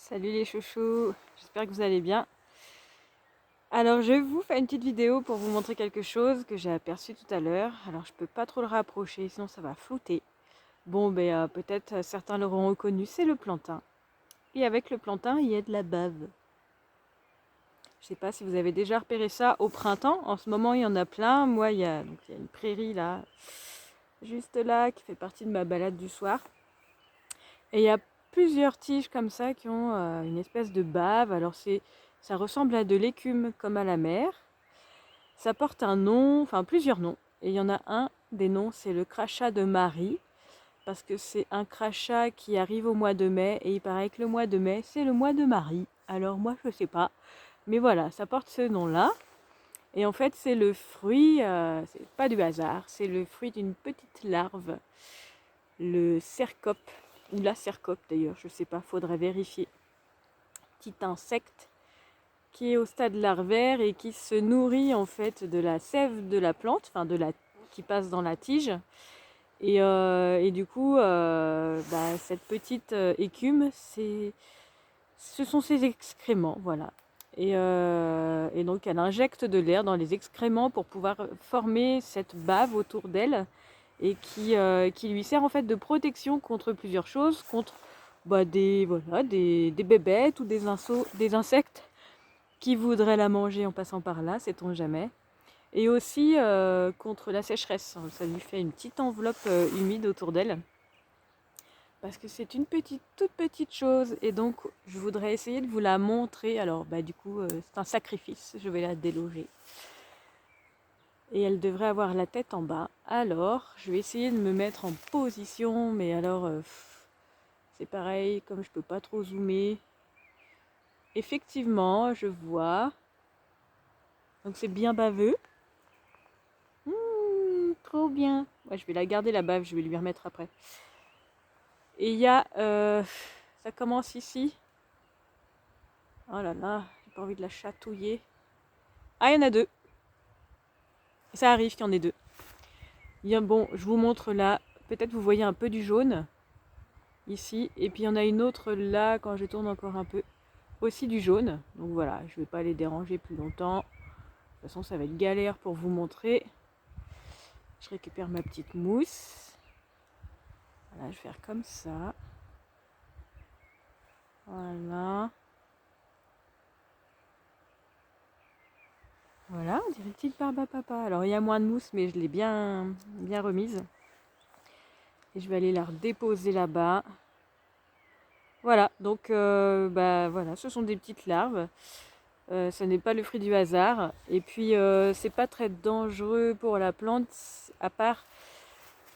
Salut les chouchous, j'espère que vous allez bien. Alors je vous fais une petite vidéo pour vous montrer quelque chose que j'ai aperçu tout à l'heure. Alors je peux pas trop le rapprocher, sinon ça va flouter. Bon, peut-être certains l'auront reconnu, c'est le plantain. Et avec le plantain, il y a de la bave. Je sais pas si vous avez déjà repéré ça au printemps. En ce moment, il y en a plein. Moi, il y a une prairie là, juste là, qui fait partie de ma balade du soir. Et il y a plusieurs tiges comme ça qui ont une espèce de bave. Alors ça ressemble à de l'écume comme à la mer. Ça porte un nom, enfin plusieurs noms. Et il y en a un des noms, c'est le crachat de Marie. Parce que c'est un crachat qui arrive au mois de mai. Et il paraît que le mois de mai, c'est le mois de Marie. Alors moi, je sais pas. Mais voilà, ça porte ce nom-là. Et en fait, c'est le fruit, c'est pas du hasard, c'est le fruit d'une petite larve, le cercope, ou la cercope d'ailleurs, je sais pas, faudrait vérifier. Petit insecte qui est au stade larvaire et qui se nourrit en fait de la sève de la plante, enfin qui passe dans la tige. Et du coup, cette petite écume, ce sont ses excréments, voilà. Et donc elle injecte de l'air dans les excréments pour pouvoir former cette bave autour d'elle et qui lui sert en fait de protection contre plusieurs choses, contre des bébêtes ou des insectes qui voudraient la manger en passant par là, sait-on jamais. Et aussi contre la sécheresse, ça lui fait une petite enveloppe humide autour d'elle. Parce que c'est une toute petite chose et donc je voudrais essayer de vous la montrer. Alors du coup c'est un sacrifice, je vais la déloger. Et elle devrait avoir la tête en bas. Alors je vais essayer de me mettre en position, mais alors c'est pareil, comme je peux pas trop zoomer. Effectivement, je vois. Donc c'est bien baveux. Trop bien. Ouais, je vais la garder la bave, je vais lui remettre après. Et il y a... ça commence ici. Oh là là, j'ai pas envie de la chatouiller. Ah, il y en a deux. Ça arrive qu'il y en ait deux. Bon, je vous montre là. Peut-être vous voyez un peu du jaune. Ici. Et puis il y en a une autre là, quand je tourne encore un peu. Aussi du jaune. Donc voilà, je vais pas les déranger plus longtemps. De toute façon, ça va être galère pour vous montrer. Je récupère ma petite mousse. Voilà, je vais faire comme ça. Voilà. Voilà, on dirait une petite barbe à papa. Alors il y a moins de mousse, mais je l'ai bien remise. Et je vais aller la redéposer là-bas. Voilà, donc voilà, ce sont des petites larves. Ce n'est pas le fruit du hasard. Et puis c'est pas très dangereux pour la plante, à part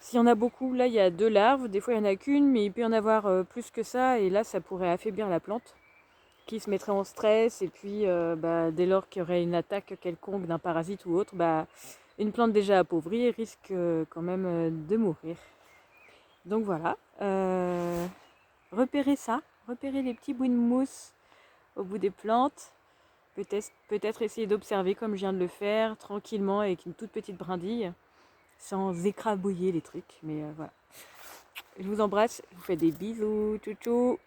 s'il y en a beaucoup. Là, il y a 2 larves, des fois il n'y en a qu'une, mais il peut y en avoir plus que ça. Et là, ça pourrait affaiblir la plante, qui se mettrait en stress. Et puis dès lors qu'il y aurait une attaque quelconque d'un parasite ou autre, une plante déjà appauvrie risque quand même de mourir. Donc voilà, repérez ça, repérez les petits bouts de mousse au bout des plantes. Peut-être essayer d'observer comme je viens de le faire, tranquillement, avec une toute petite brindille, sans écrabouiller les trucs. Mais voilà. Je vous embrasse, je vous fais des bisous, tchou tchou.